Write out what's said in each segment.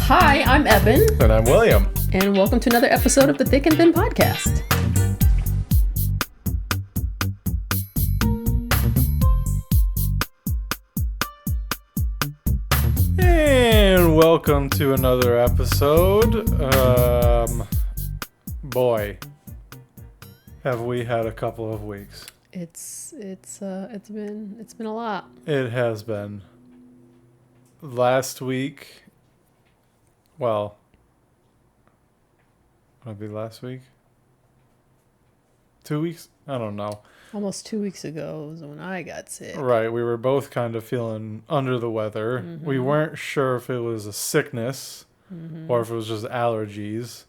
Hi, I'm Ebon. And I'm William. And welcome to another episode of the Thick and Thin Podcast. And welcome to another episode. Boy, have we had a couple of weeks. It's been a lot. It has been. Last week, well, would it be last week? 2 weeks? I don't know. Almost 2 weeks ago was when I got sick. Right, we were both kind of feeling under the weather. Mm-hmm. We weren't sure if it was a sickness or if it was just allergies.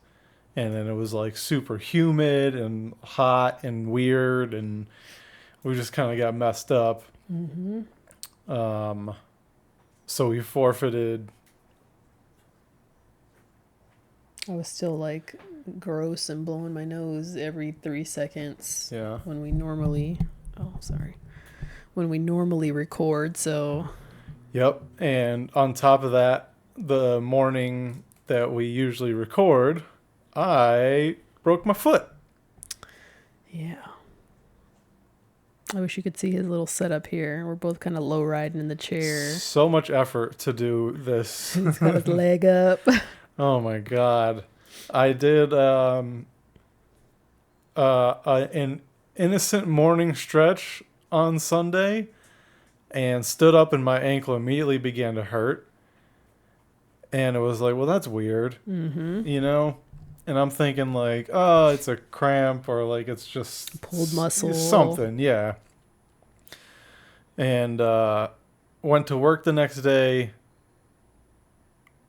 And then it was like super humid and hot and weird, and we just kind of got messed up. Mm-hmm. So we forfeited. I was still like gross and blowing my nose every 3 seconds. Yeah. When we normally record, so. Yep. And on top of that, the morning that we usually record, I broke my foot. Yeah. I wish you could see his little setup here. We're both kind of low riding in the chair. So much effort to do this. He's got his leg up. Oh my God. I did an innocent morning stretch on Sunday and stood up and my ankle immediately began to hurt. And it was like, well, that's weird. Mm-hmm. You know? And I'm thinking like, oh, it's a cramp or like it's just pulled muscle. Something, yeah. And went to work the next day.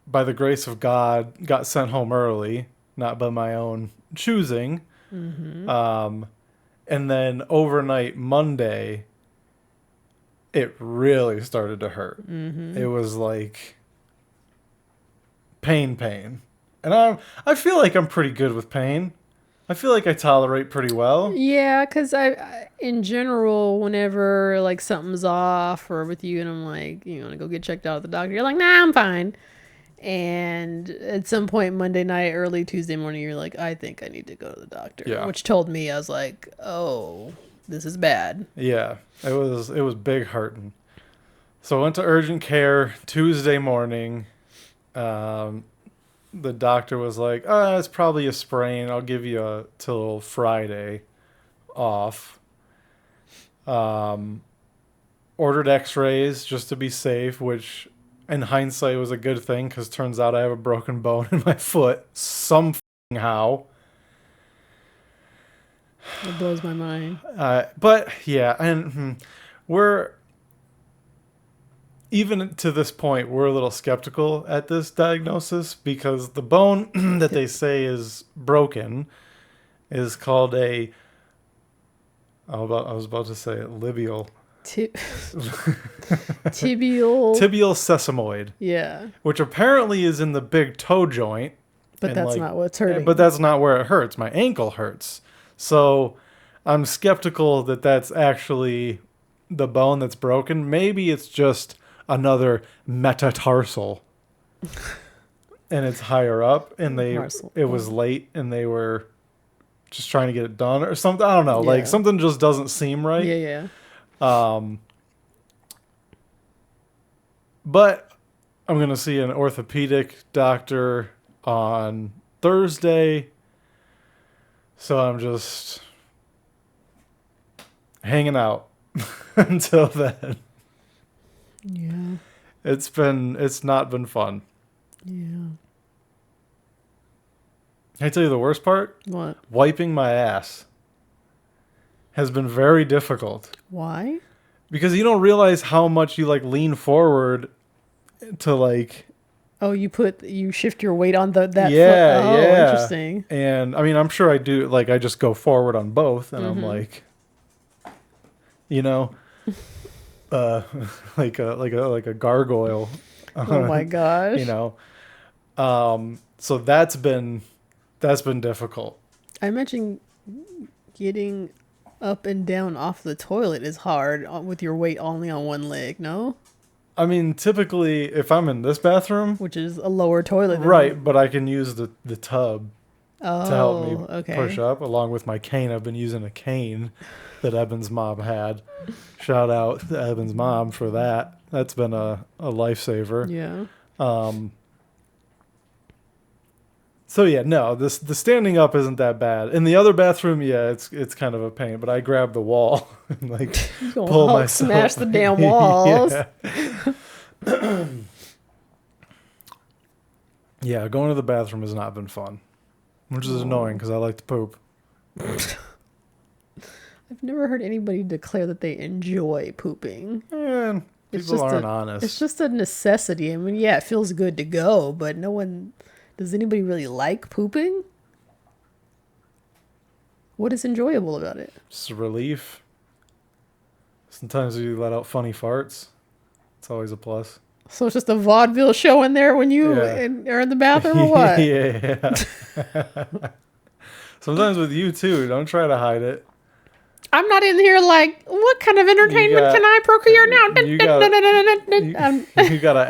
By the grace of God, got sent home early, not by my own choosing. Mm-hmm. And then overnight Monday, it really started to hurt. Mm-hmm. It was like pain. And I feel like I'm pretty good with pain. I feel like I tolerate pretty well. Yeah, because I in general, whenever like something's off or with you and I'm like, you want to go get checked out at the doctor, you're like, nah, I'm fine. And at some point Monday night, early Tuesday morning, you're like, I think I need to go to the doctor. Yeah. Which told me, I was like, oh, this is bad. Yeah, it was big hurting. So I went to urgent care Tuesday morning. The doctor was like, it's probably a sprain. I'll give you till Friday off. Ordered x-rays just to be safe, which in hindsight was a good thing because turns out I have a broken bone in my foot somehow. It blows my mind. But yeah, and we're... Even to this point, we're a little skeptical at this diagnosis because the bone that they say is broken is called I was about to say labial. Tibial sesamoid. Yeah. Which apparently is in the big toe joint. But that's not what's hurting. But that's not where it hurts. My ankle hurts. So I'm skeptical that that's actually the bone that's broken. Maybe it's just another metatarsal, and it's higher up, and it was late, and they were just trying to get it done or something. I don't know, like something just doesn't seem right. Yeah. But I'm gonna see an orthopedic doctor on Thursday, so I'm just hanging out until then. Yeah. It's not been fun. Yeah. Can I tell you the worst part? What? Wiping my ass has been very difficult. Why? Because you don't realize how much you like lean forward to like... Oh, you shift your weight on that foot. Oh, yeah. Interesting. And I mean, I'm sure I do, like I just go forward on both and I'm like, you know... like a gargoyle. Oh my gosh. You know. So that's been difficult. I imagine getting up and down off the toilet is hard with your weight only on one leg, no? I mean, typically, if I'm in this bathroom, which is a lower toilet. right, but I can use the tub to help me okay. push up, along with my cane. I've been using a cane that Evan's mom had. Shout out to Evan's mom for that. That's been a lifesaver. Yeah. So yeah, no, the standing up isn't that bad. In the other bathroom, yeah, it's kind of a pain, but I grab the wall and like pull myself. Smash the damn walls. Yeah, going to the bathroom has not been fun, which is annoying because I like to poop. I've never heard anybody declare that they enjoy pooping. Man, people aren't honest. It's just a necessity. I mean, yeah, it feels good to go, but no one... Does anybody really like pooping? What is enjoyable about it? It's a relief. Sometimes you let out funny farts. It's always a plus. So it's just a vaudeville show in there when you are in the bathroom or what? Yeah. Sometimes with you too. Don't try to hide it. I'm not in here like, what kind of entertainment can I procure now? You got an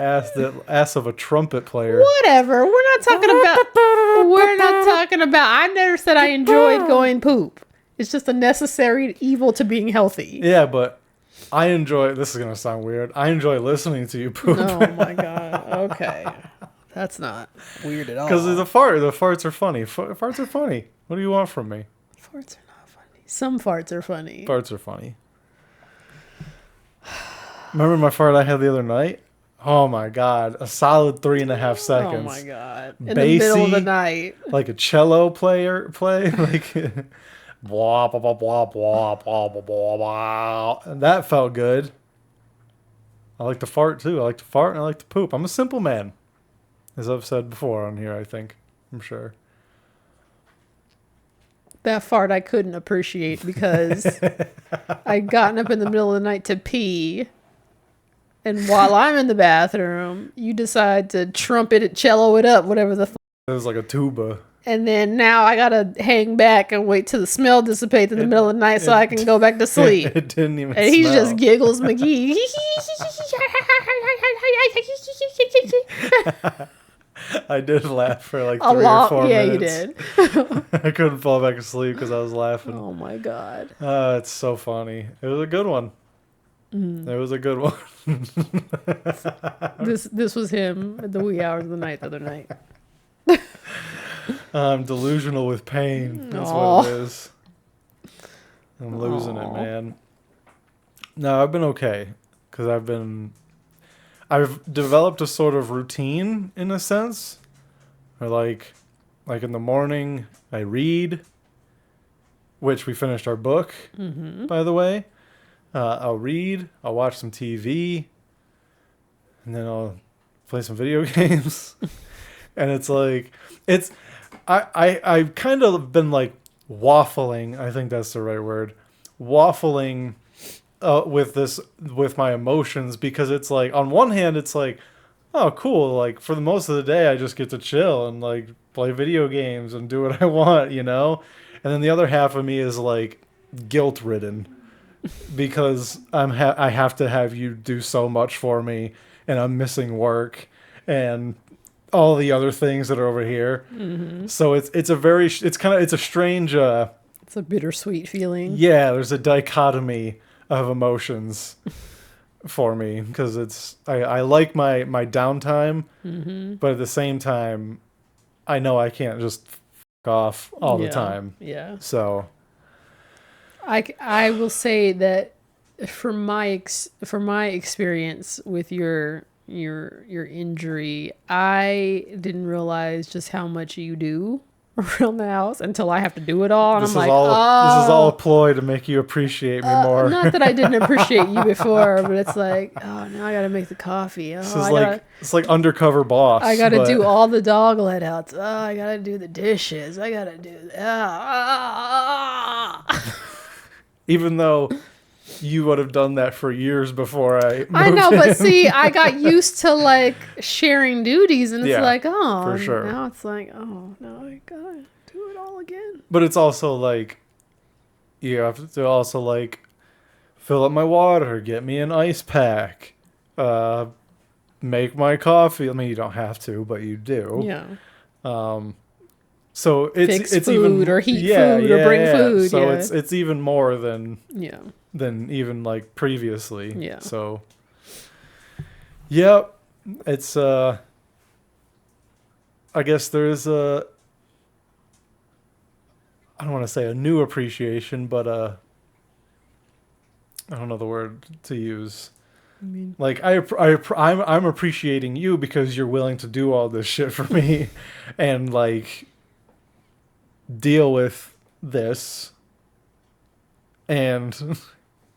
ass of a trumpet player. Whatever. We're not talking about. I never said I enjoyed going poop. It's just a necessary evil to being healthy. Yeah, but I enjoy, this is going to sound weird, I enjoy listening to you poop. Oh my God. Okay. That's not weird at all. Because the farts are funny. Farts are funny. What do you want from me? Farts are not funny. Some farts are funny. Farts are funny. Remember my fart I had the other night? Oh my God. A solid 3.5 seconds. Oh my God. In the middle of the night. Like a cello play. Like blah, blah, blah, blah, blah, blah, blah, blah, blah. And that felt good. I like to fart too. I like to fart and I like to poop. I'm a simple man. As I've said before on here, I think. I'm sure. That fart I couldn't appreciate because I'd gotten up in the middle of the night to pee. And while I'm in the bathroom, you decide to trumpet it, cello it up, whatever the It was like a tuba. And then now I gotta hang back and wait till the smell dissipates in the middle of the night so I can go back to sleep. It didn't even and he just giggles McGee. I did laugh for like 3 or 4 minutes. Yeah, you did. I couldn't fall back asleep because I was laughing. Oh my God. It's so funny. It was a good one. It was a good one. This was him at the wee hours of the night the other night. I'm delusional with pain. That's what it is. I'm losing it, man. No, I've been okay because I've developed a sort of routine in a sense. Or like in the morning I read, which we finished our book, by the way. I'll read, I'll watch some TV, and then I'll play some video games. And it's like, I kind of been like waffling, I think that's the right word, waffling with my emotions, because it's like, on one hand, it's like, oh, cool, like for the most of the day, I just get to chill and like play video games and do what I want, you know? And then the other half of me is like guilt-ridden. Because I have to have you do so much for me, and I'm missing work and all the other things that are over here. So it's a strange it's a bittersweet feeling. Yeah, there's a dichotomy of emotions for me, because I like my downtime, but at the same time I know I can't just f off all the time. Yeah. So I will say that from my experience with your injury, I didn't realize just how much you do around the house until I have to do it all. And this is all a ploy to make you appreciate me more. Not that I didn't appreciate you before, but it's like, oh, now I got to make the coffee. Oh, it's like Undercover Boss. I got to do all the dog let outs. Oh, I got to do the dishes. I got to do Even though you would have done that for years before I moved but see, I got used to like sharing duties, and it's like, oh, for sure. Now it's like, oh, no, I gotta do it all again. But it's also like, you have to also like fill up my water, get me an ice pack, make my coffee. I mean, you don't have to, but you do. Yeah. So Fix it's food even or heat food or bring food. So yeah. it's even more than Yeah. even like previously. Yeah. So yep, it's I guess there's a, I don't want to say a new appreciation, but I don't know the word to use. I mean, Like I'm appreciating you because you're willing to do all this shit for me, and like deal with this, and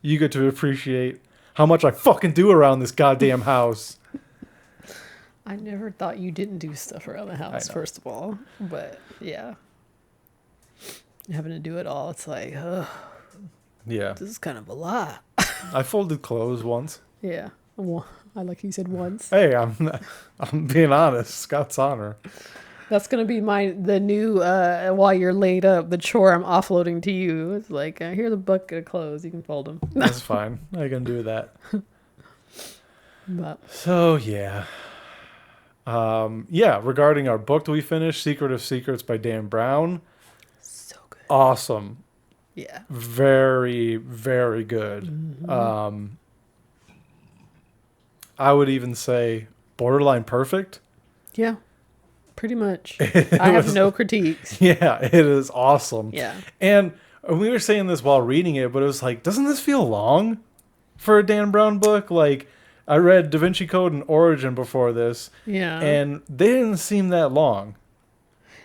you get to appreciate how much I fucking do around this goddamn house. I never thought you didn't do stuff around the house, first of all. But yeah. Having to do it all, it's like, ugh, Yeah. this is kind of a lot. I folded clothes once. Yeah. Well, I like you said once. Hey, I'm being honest. Scout's honor. That's gonna be the new while you're laid up, the chore I'm offloading to you. It's like, here's a bucket of clothes, you can fold them. That's fine. I can do that. But So yeah. Yeah, regarding our book that we finished, Secret of Secrets by Dan Brown. so good. Awesome. Yeah. Very, very good. Mm-hmm. I would even say borderline perfect. Yeah. Pretty much. I have no critiques. Yeah, it is awesome. Yeah. And we were saying this while reading it, but it was like, doesn't this feel long for a Dan Brown book? Like, I read Da Vinci Code and Origin before this, Yeah. and they didn't seem that long.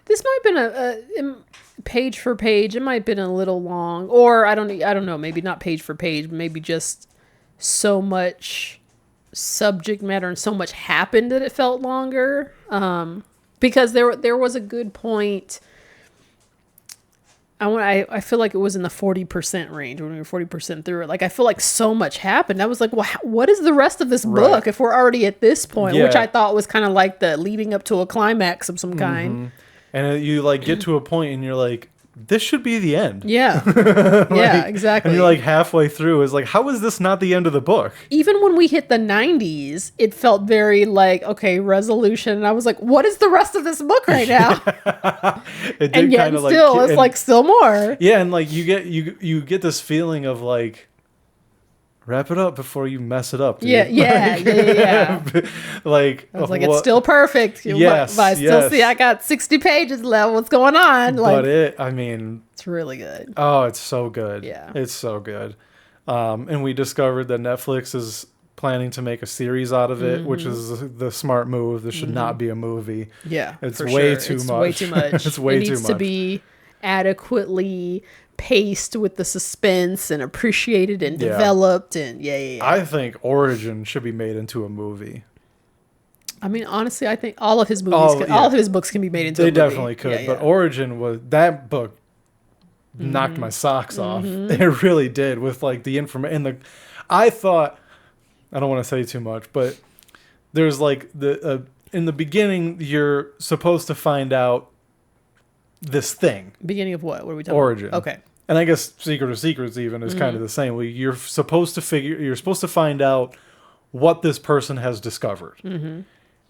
This might have been a page for page. It might have been a little long, or I don't know. Maybe not page for page. Maybe just so much subject matter and so much happened that it felt longer. Because there was a good point. I feel like it was in the 40% range when we were 40% through it. Like, I feel like so much happened. I was like, well, what is the rest of this book if we're already at this point? Yeah. Which I thought was kind of like the leading up to a climax of some kind. And you like get to a point and you're like, this should be the end. Yeah. Yeah, exactly. And you're like halfway through. It's like, how is this not the end of the book? Even when we hit the 90s, it felt very like, okay, resolution. And I was like, what is the rest of this book right now? It did And yet kinda still, it's like still more. Yeah, and like you get this feeling of like, wrap it up before you mess it up, dude. Yeah. Like, I was like, it's still perfect. Yes, but I still see I got 60 pages left. What's going on? Like, but I mean, it's really good. oh, it's so good. Yeah. It's so good. And we discovered that Netflix is planning to make a series out of it, which is the smart move. This should not be a movie. Yeah, It's for way sure. too It's much. way too much. It's way it too needs much. to be adequately paced with the suspense and appreciated and Yeah. developed and yeah. I think Origin should be made into a movie. I mean, honestly, I think all of his movies, Oh, all of his books can be made into a They movie. definitely could, Yeah, but yeah. Origin was that book knocked my socks off. It really did with like the information and I thought, I don't want to say too much, but there's like in the beginning you're supposed to find out this thing. Beginning of what? What are we talking Origin. about? Okay. And I guess Secret of Secrets even is kind of the same. You're supposed to find out what this person has discovered.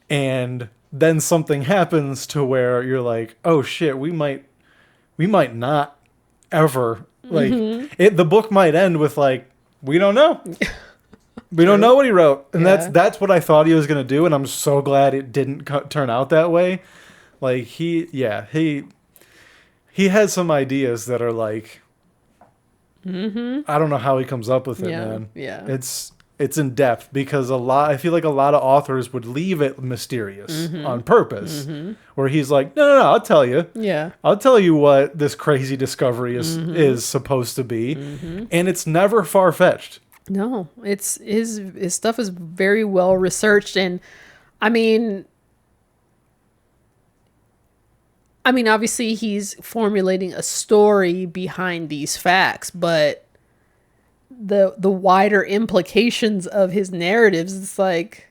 And then something happens to where you're like, oh shit, we might not ever like the book might end with like, we don't know. We don't know what he wrote. And Yeah. that's what I thought he was going to do. And I'm so glad it didn't turn out that way. Like he had some ideas that are like, I don't know how he comes up with it, man. Yeah. It's in depth because I feel like a lot of authors would leave it mysterious on purpose, where he's like, no, I'll tell you. Yeah. I'll tell you what this crazy discovery is supposed to be, and it's never far fetched. No, it's his stuff is very well researched, and I mean, obviously he's formulating a story behind these facts, but the wider implications of his narratives, it's like,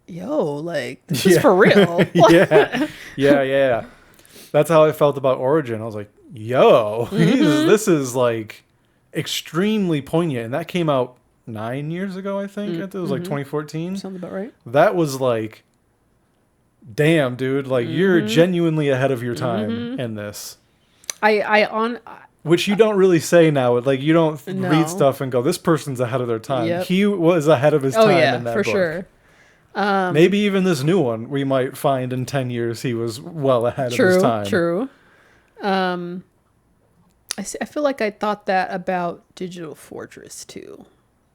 yo, like this is for real. yeah. That's how I felt about Origin. I was like, yo, this is like extremely poignant, and that came out 9 years ago, I think. It was like 2014. Sounds about right. That was like, damn, dude, like you're genuinely ahead of your time in this. Which you don't really say now. Like you don't read stuff and go, this person's ahead of their time. Yep. He was ahead of his time in that for book. Sure. Maybe even this new one, we might find in 10 years he was well ahead of his time. True. I feel like I thought that about Digital Fortress too.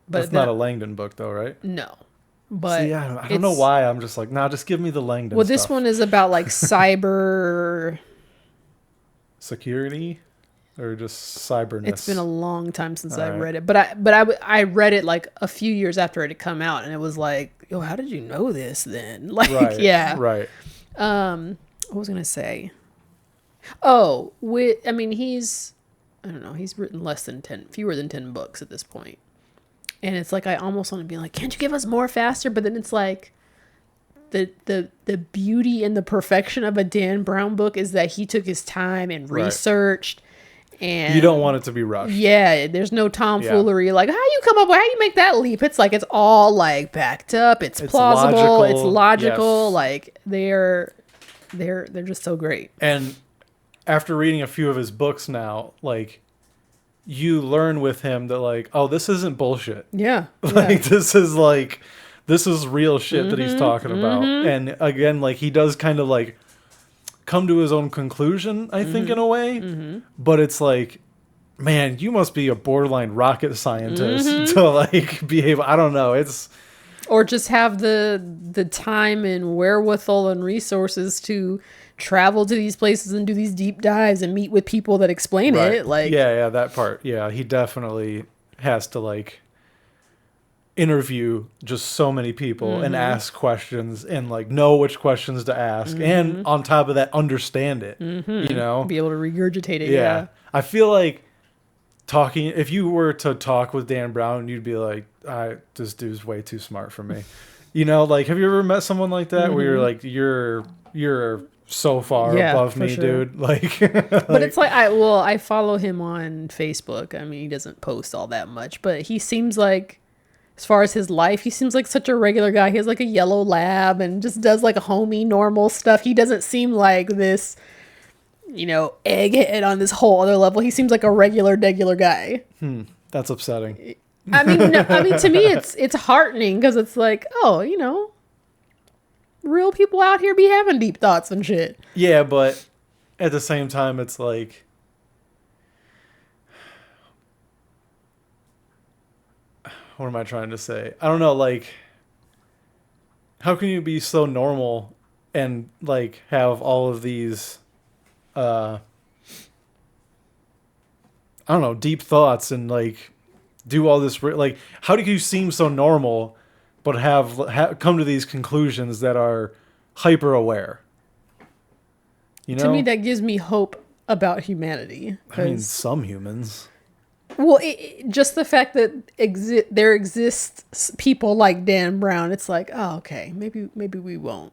But that's not a Langdon book though, right? No. But see, I don't know why. I'm just like, nah, just give me the Langdon stuff. This one is about like cyber... security? Or just cyberness? It's been a long time since I read it. But I read it like a few years after it had come out. And it was like, yo, how did you know this then? Like, yeah. Right. What was I going to say? Oh, he's... I don't know. He's written fewer than 10 books at this point. And it's like, I almost want to be like, can't you give us more faster? But then it's like, the beauty and the perfection of a Dan Brown book is that he took his time and researched. And you don't want it to be rushed. Yeah, there's no tomfoolery. Yeah. Like, how you make that leap? It's like, it's all like backed up. It's plausible. It's logical. Yes. Like, they're just so great. And after reading a few of his books now, like, you learn with him that like, oh, this isn't bullshit. Yeah. Like this is real shit that he's talking about. And again, like he does kind of like come to his own conclusion, I think, in a way. But it's like, man, you must be a borderline rocket scientist to like be able, I don't know. Or just have the time and wherewithal and resources to travel to these places and do these deep dives and meet with people that explain it. Like, yeah, that part. Yeah, he definitely has to like interview just so many people and ask questions and like know which questions to ask, and on top of that, understand it. You know, be able to regurgitate it. Yeah, I feel like if you were to talk with Dan Brown, you'd be like, this dude's way too smart for me. You know, like, have you ever met someone like that where you're like, you're so far above me, dude. Like, but it's like, I follow him on Facebook. I mean, he doesn't post all that much, but he seems like, as far as his life, he seems like such a regular guy. He has like a yellow lab and just does like a homey, normal stuff. He doesn't seem like this, egghead on this whole other level. He seems like a regular guy. That's upsetting. I mean, to me, it's heartening because it's like, oh, real people out here be having deep thoughts and shit. Yeah, but at the same time, it's like, what am I trying to say? I don't know, like, how can you be so normal and like have all of these I don't know, deep thoughts and like do all this like, how do you seem so normal but have come to these conclusions that are hyper aware? To me, that gives me hope about humanity. I mean, some humans. Well, just the fact that there exists people like Dan Brown, it's like, oh, okay, maybe we won't,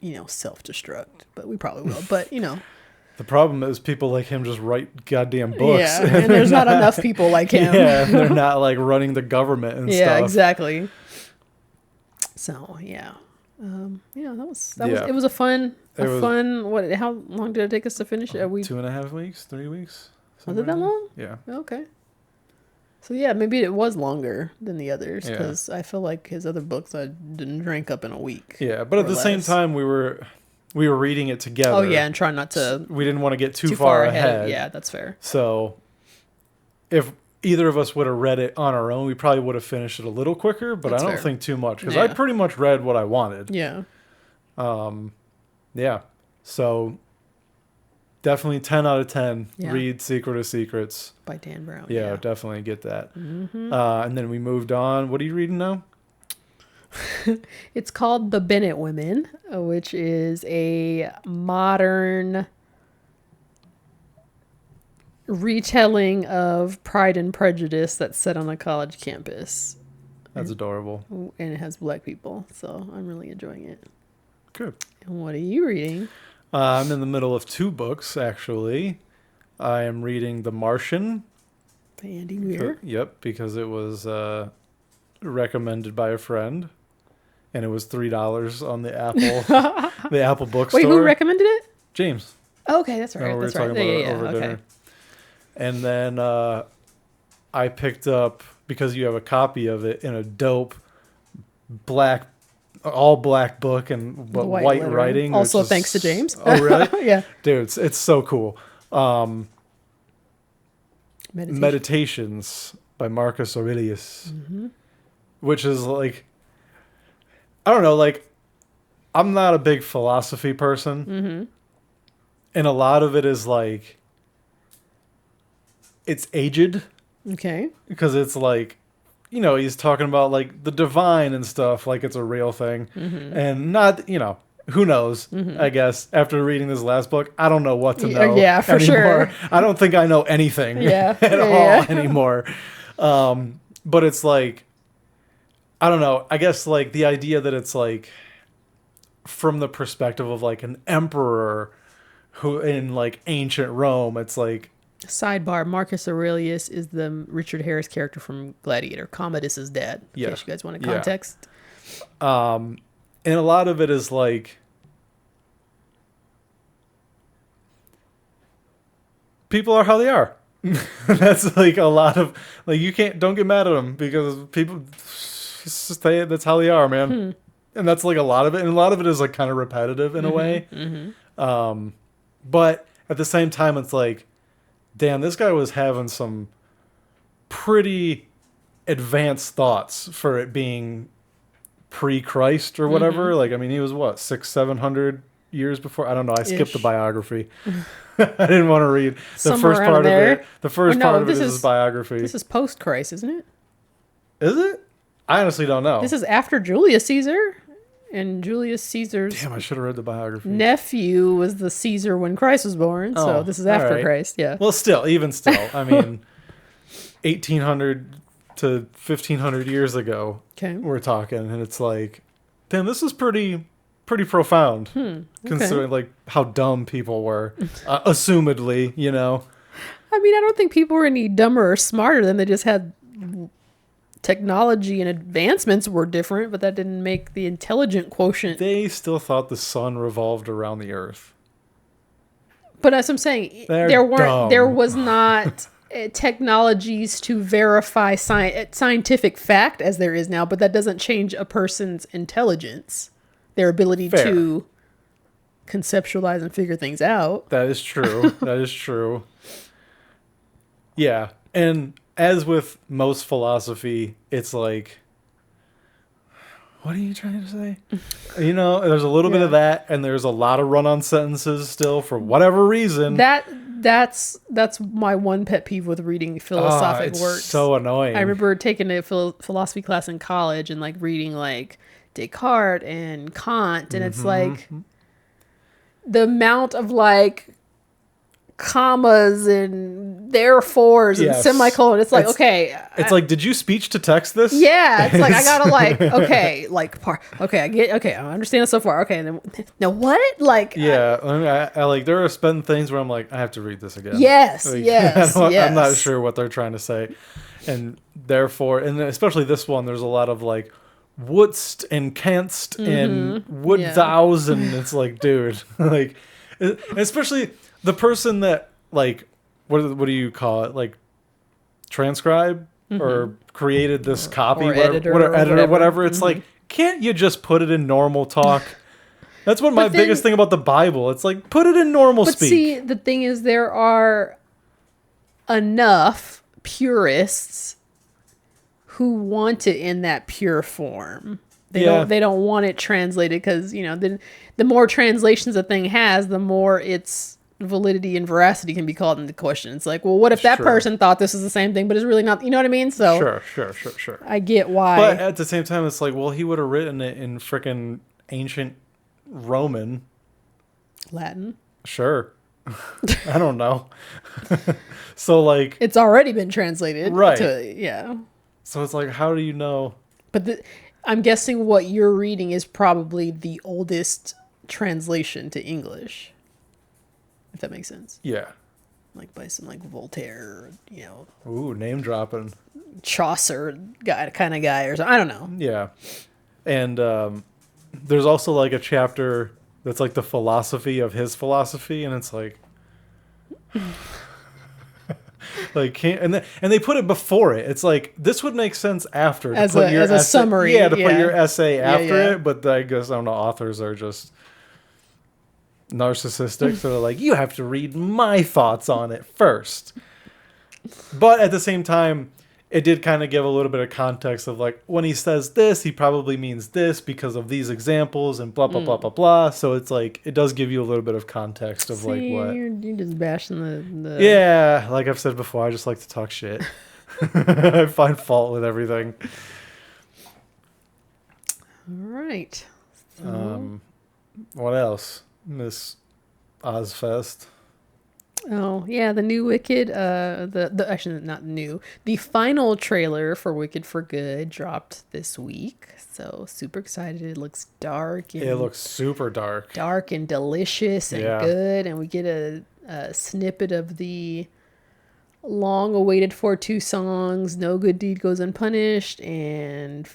self-destruct, but we probably will. But the problem is people like him just write goddamn books. Yeah, and there's not enough people like him. Yeah, and they're not like running the government and stuff. Yeah, exactly. So yeah, it was a fun. How long did it take us to finish it? 2.5 weeks, 3 weeks. Was it that long? Yeah. Okay. So yeah, maybe it was longer than the others because I feel like his other books I didn't drink up in a week. Yeah, but at the same time we were reading it together. Oh yeah, and trying not to. We didn't want to get too far ahead. Yeah, that's fair. So if either of us would have read it on our own, we probably would have finished it a little quicker. But I don't think too much because I pretty much read what I wanted. Yeah. Yeah. So definitely 10 out of 10. Yeah. Read Secret of Secrets by Dan Brown. Yeah, definitely get that. And then we moved on. What are you reading now? It's called The Bennett Women, which is a modern retelling of Pride and Prejudice that's set on a college campus. That's adorable. And it has black people, so I'm really enjoying it. Good. And what are you reading? I'm in the middle of 2 books, actually. I am reading The Martian. By Andy Weir. Yep, because it was recommended by a friend, and it was $3 on the Apple bookstore. Wait, who recommended it? James. Oh, okay, that's right. Remember That's we were right. talking Yeah, about it over dinner. okay. And then I picked up, because you have a copy of it in a dope all black book and white writing. Also, thanks to James. Oh, really? Yeah. Dude, it's so cool. Meditation. Meditations by Marcus Aurelius, which is like, I don't know, like, I'm not a big philosophy person, and a lot of it is like, it's aged, Okay. because it's like, you know, he's talking about like the divine and stuff, like it's a real thing, and not, you know, who knows? I guess after reading this last book, I don't know what to know. Yeah, for anymore. sure. I don't think I know anything at all anymore. But it's like, I don't know. I guess like the idea that it's like from the perspective of like an emperor who in like ancient Rome, it's like, Sidebar: Marcus Aurelius is the Richard Harris character from Gladiator. Commodus's dad. In case you guys want context. and a lot of it is like, people are how they are. That's like a lot of like, don't get mad at them, because people say that's how they are, man. And that's like a lot of it, and a lot of it is like kind of repetitive in a way. But at the same time, it's like, damn, this guy was having some pretty advanced thoughts for it being pre-Christ or whatever. Like, I mean, he was what, 600-700 years before? I don't know. I skipped the biography. I didn't want to read the first part of it. The first part of it is his biography. This is post-Christ, isn't it? Is it? I honestly don't know. This is after Julius Caesar, and Julius Caesar's Damn, I should have read the biography. nephew was the Caesar when Christ was born. So this is after Christ. Yeah. Well, even still, I mean, 1800 to 1500 years ago, we're talking, and it's like, damn, this is pretty profound, considering like how dumb people were, assumedly, you know. I mean, I don't think people were any dumber or smarter than they just had technology and advancements were different, but that didn't make the intelligent quotient. They still thought the sun revolved around the earth. But as I'm saying, there was not technologies to verify scientific fact as there is now, but that doesn't change a person's intelligence, their ability to conceptualize and figure things out. That is true. That is true. Yeah. And as with most philosophy, it's like, what are you trying to say? You know, there's a little bit of that, and there's a lot of run-on sentences still for whatever reason. That's my one pet peeve with reading philosophic works. It's so annoying. I remember taking a philosophy class in college and like reading like Descartes and Kant, and it's like the amount of like commas and therefores and semicolons. It's like, it's like, did you speech to text this? Yeah, it's like I gotta like, I understand it so far. Okay, and then now what? Like, I like, there are spend things where I'm like, I have to read this again. Yes, like, yes. I'm not sure what they're trying to say, and therefore, and especially this one, there's a lot of like wouldst and canst and would thous, and it's like, dude, like, especially the person that, like, what do you call it? Like, transcribe or created this copy, or whatever. It's like, can't you just put it in normal talk? That's what my biggest thing about the Bible. It's like, put it in normal speak. But see, the thing is, there are enough purists who want it in that pure form. They don't want it translated, because, you know, the more translations a thing has, the more its validity and veracity can be called into question. It's like, well, what if that person thought this is the same thing, but it's really not? You know what I mean? So sure. I get why. But at the same time, it's like, well, he would have written it in frickin' ancient Roman. Latin. Sure. I don't know. So like, it's already been translated. Right. So it's like, how do you know? But I'm guessing what you're reading is probably the oldest translation to English. If that makes sense. Yeah. Like by some like Voltaire, you know. Ooh, name dropping. Chaucer guy kind of guy or something. I don't know. Yeah. And there's also like a chapter that's like the philosophy of his philosophy, and it's like like and they put it before it. It's like this would make sense after As to put your a essay, summary. yeah, to put your essay after yeah. it. But I guess I don't know. Authors are just narcissistic, so they're like, you have to read my thoughts on it first. But at the same time, it did kind of give a little bit of context of like when he says this, he probably means this because of these examples and blah blah blah blah blah. So it's like it does give you a little bit of context of like what you're just bashing the Yeah, like I've said before, I just like to talk shit. I find fault with everything. All right. What else? Miss Ozfest. Oh yeah, the new Wicked. The actually not new. The final trailer for Wicked for Good dropped this week. So super excited. It looks dark. And It looks super dark. dark and delicious and Yeah. good. And we get a snippet of the long awaited for 2 songs. No Good Deed Goes Unpunished and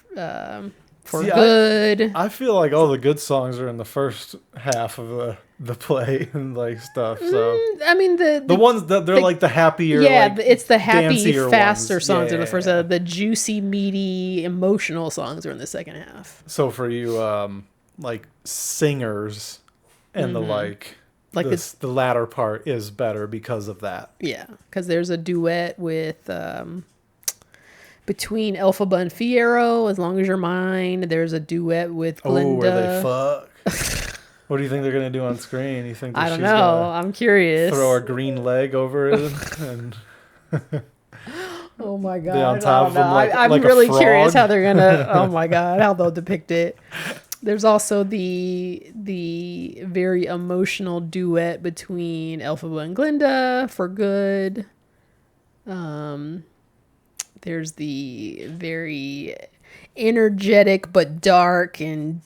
For See, Good. I feel like all the good songs are in the first half of the play and like stuff. So I mean the ones that they're like the happier, yeah, like, it's the happy, dancier faster ones. songs Yeah, are the first. yeah. The juicy, meaty, emotional songs are in the second half. So for you, like singers and the like Like the latter part is better because of that. Yeah, because there's a duet with between Elphaba and Fiyero, As Long as You're Mine. There's a duet with Glinda. Oh, where they fuck. What do you think they're gonna do on screen? You think that I don't she's know. gonna I'm curious. throw a green leg over it and Oh my god! be on top of them I'm like a really frog? curious how they're gonna. Oh my god, how they'll depict it. There's also the very emotional duet between Elphaba and Glinda for Good. There's the very energetic but dark and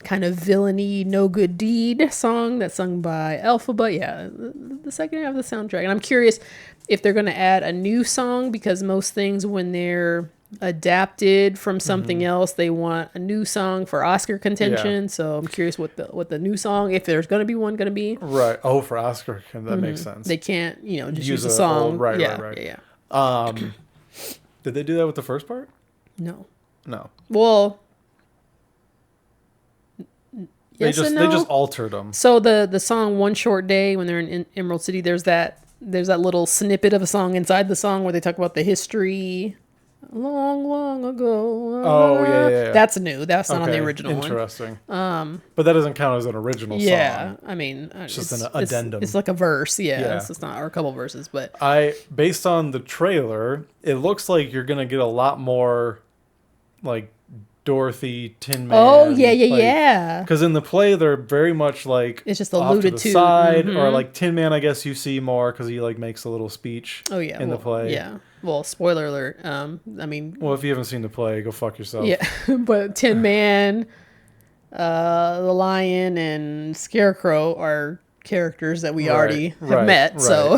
kind of villainy No Good Deed song that's sung by Elphaba. Yeah, the second half of the soundtrack. And I'm curious if they're going to add a new song, because most things when they're adapted from something else, they want a new song for Oscar contention. Yeah. So I'm curious what the new song, if there's going to be one, going to be. right. Oh, for Oscar, that makes sense. They can't, just Use use a a song. old- right, yeah, right. Yeah. Did they do that with the first part? No. No. Well, yes and no. They just altered them. So the song One Short Day, when they're in Emerald City, there's that little snippet of a song inside the song where they talk about the history long, long ago. Oh, yeah. That's new. That's not on the Okay, original one. Interesting. But that doesn't count as an original Yeah, song. I mean, It's just an addendum. It's like a verse, yeah. Yeah. It's not, or a couple verses, but Based on the trailer, it looks like you're gonna get a lot more, like Dorothy, Tin Man. oh yeah. Because in the play, they're very much like It's just off alluded to the to. side, or like Tin Man. I guess you see more because he like makes a little speech. Oh yeah, in the play. Yeah. Well, spoiler alert. I mean, Well, if you haven't seen the play, go fuck yourself. yeah, but Tin Man, the Lion, and Scarecrow are characters that we already have met. So,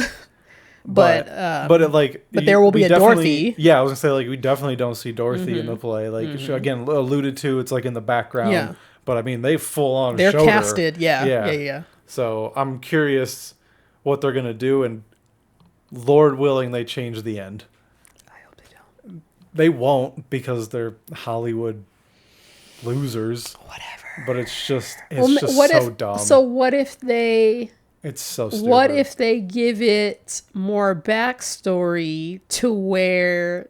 but but there will be we a definitely- Dorothy. Yeah, I was gonna say like we definitely don't see Dorothy in the play. Like again, alluded to, it's like in the background. Yeah. But I mean, they full on. They're showed her. casted. Yeah. So I'm curious what they're gonna do, and Lord willing, they change the end. I hope they don't. They won't, because they're Hollywood losers. Whatever. But it's just What so if, dumb. So what if they? It's so stupid. What if they give it more backstory to where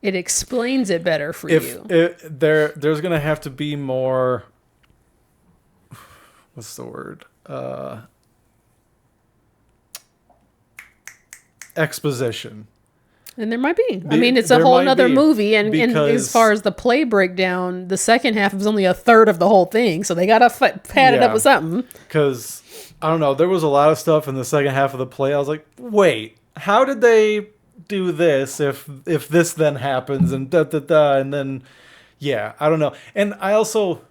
it explains it better for you? There's gonna have to be more. What's the word? Exposition. And there might be. I mean, it's a There whole might nother be, movie, and because- as far as the play breakdown, the second half is only a third of the whole thing, so they gotta pad it up Yeah. with something. Because I don't know, there was a lot of stuff in the second half of the play. I was like, wait, how did they do this if this then happens and da da da, and then yeah, I don't know. And I also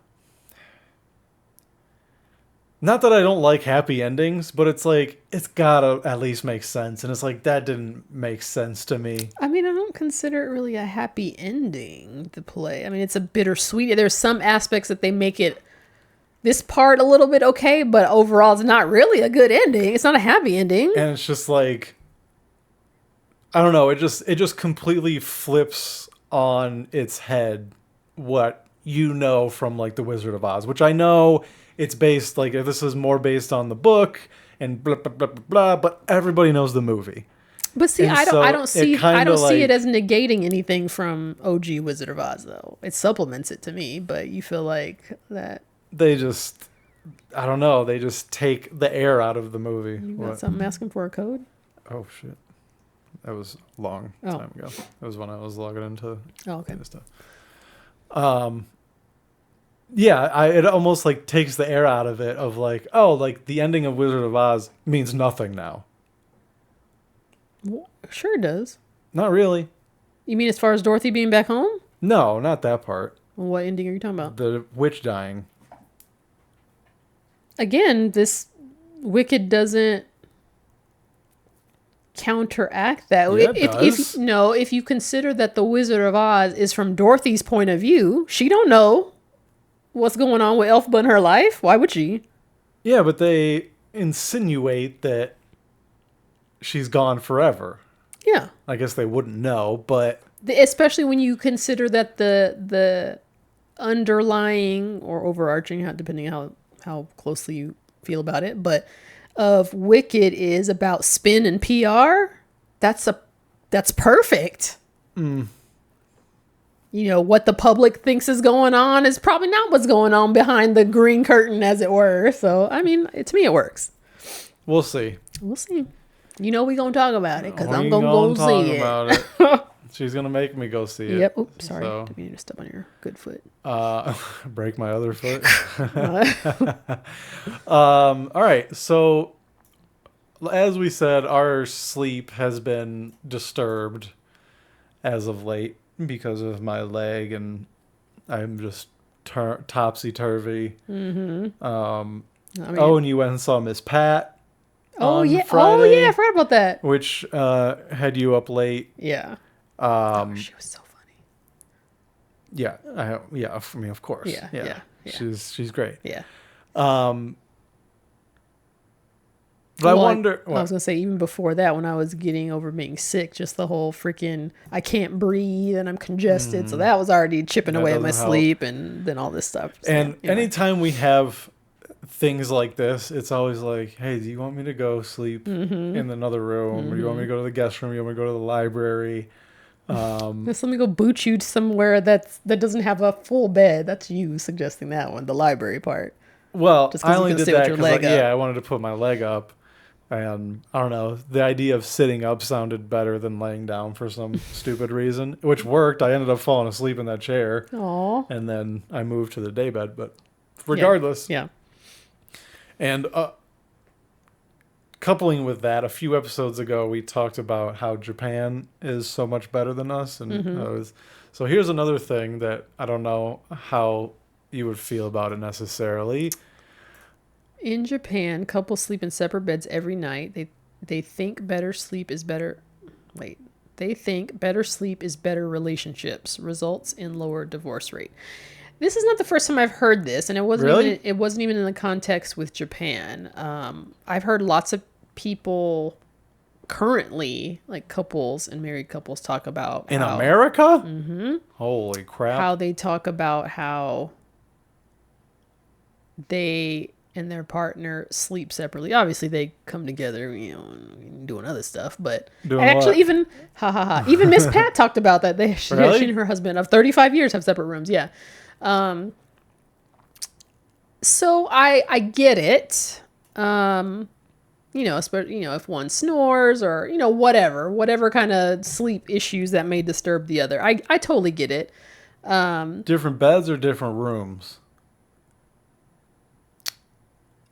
Not that I don't like happy endings, but it's like it's gotta at least make sense, and it's like that didn't make sense to me. I mean, I don't consider it really a happy ending, the play. I mean, it's a bittersweet. There's some aspects that they make it this part a little bit okay, but overall it's not really a good ending. It's not a happy ending. And it's just like I don't know, it just completely flips on its head what you know from like The Wizard of Oz, which I know it's based like this is more based on the book and blah blah blah blah, blah but everybody knows the movie. But see, And I don't so I don't see it I kinda don't see it like as negating anything from OG Wizard of Oz though. It supplements it to me, but you feel like that they just I don't know, they just take the air out of the movie. you got What? something asking for a code? Oh shit. That was a long time ago. That was when I was logging into Oh, okay. this stuff. Yeah, it almost like takes the air out of it of like, oh, like the ending of Wizard of Oz means nothing now. Well, sure it does. Not really. You mean as far as Dorothy being back home? No, not that part. Well, what ending are you talking about? The witch dying. Again, this Wicked doesn't counteract that. Yeah, it does. If you consider that the Wizard of Oz is from Dorothy's point of view, she don't know what's going on with Elphaba in her life. Why would she? Yeah, but they insinuate that she's gone forever. Yeah. I guess they wouldn't know, but Especially when you consider that the underlying or overarching, depending on how closely you feel about it, but of Wicked is about spin and PR. That's perfect. You know, what the public thinks is going on is probably not what's going on behind the green curtain, as it were. So, I mean, to me, it works. we'll see. We'll see. You know, we're going to talk about it because I'm We going to go talk see it. about it. She's gonna make me go see it. Yep. Oops, sorry. So, Didn't mean to step on your good foot. break my other foot. All right. So, as we said, our sleep has been disturbed as of late because of my leg, and I'm just topsy turvy. Mm-hmm. I mean, and you went and saw Miss Pat. Oh yeah. Friday, Oh yeah. I forgot about that. which had you up late. Yeah. She was so funny. Yeah, I mean, of course. Yeah. She's great. Yeah. But Well, I wonder. I was gonna say even before that, when I was getting over being sick, just the whole freaking I can't breathe and I'm congested, so that was already chipping away at my doesn't help. sleep, and then all this stuff. So, And anyway. anytime we have things like this, it's always like, hey, do you want me to go sleep in another room, or do you want me to go to the guest room? You want me to go to the library? Just let me go boot you somewhere that doesn't have a full bed. That's you suggesting that one, the library part. Well, Just 'cause I you only can did sit with that your because leg up. I wanted to put my leg up. And I don't know, the idea of sitting up sounded better than laying down for some stupid reason, which worked. I ended up falling asleep in that chair, Aw. and then I moved to the daybed. But regardless, Yeah. and coupling with that, a few episodes ago, we talked about how Japan is so much better than us. And so here's another thing that I don't know how you would feel about it necessarily. In Japan, couples sleep in separate beds every night. They think better sleep is better. Wait. They think better sleep is better relationships, results in lower divorce rate. This is not the first time I've heard this, and it wasn't even in the context with Japan. I've heard lots of people currently, like couples and married couples, talk about In how, America? Holy crap. how they talk about how they and their partner sleep separately. Obviously, they come together, you know, and doing other stuff. But Doing actually, what? even Miss Pat talked about that. She Really? and her husband of 35 years have separate rooms. Yeah. So I get it. You know, especially, you know, if one snores or, you know, whatever kind of sleep issues that may disturb the other. I totally get it. Different beds or different rooms?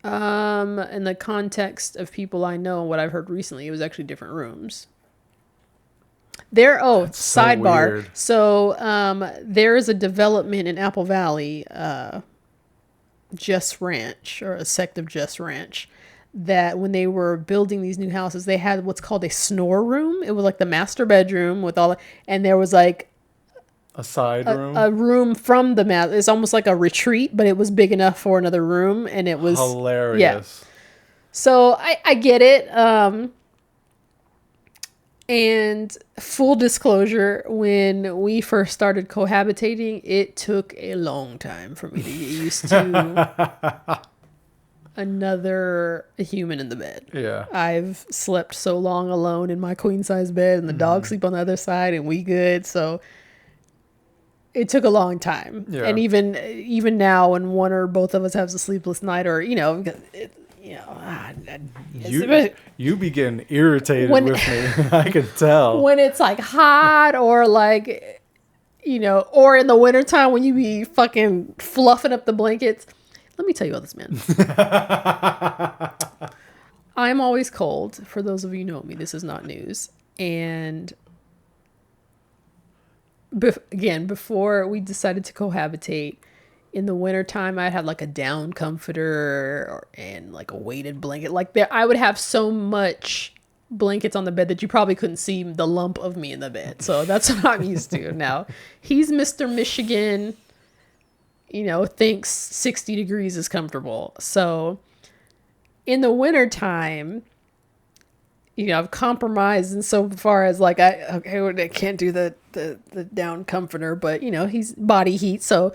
In the context of people I know and what I've heard recently, it was actually different rooms. Sidebar. weird. So, there is a development in Apple Valley, Jess Ranch, or a sect of Jess Ranch, that when they were building these new houses, they had what's called a snore room. It was like the master bedroom with all, and there was like A side room. a room from the master. It's almost like a retreat, but it was big enough for another room, and it was Hilarious. Yeah. So I get it. And full disclosure, when we first started cohabitating, it took a long time for me to get used to another human in the bed. Yeah. I've slept so long alone in my queen size bed, and the dog sleep on the other side, and we good. So it took a long time. Yeah. And even now, when one or both of us has a sleepless night, or You begin irritated with me. I can tell. when it's like hot, or like, or in the wintertime when you be fucking fluffing up the blankets. Let me tell you about this, man. I'm always cold. For those of you who know me, this is not news. And again, before we decided to cohabitate, in the wintertime, I had like a down comforter and like a weighted blanket. Like I would have so much blankets on the bed that you probably couldn't see the lump of me in the bed. So that's what I'm used to now. He's Mr. Michigan, thinks 60 degrees is comfortable. So in the wintertime, I've compromised in so far as like, I can't do the down comforter, but he's body heat. So,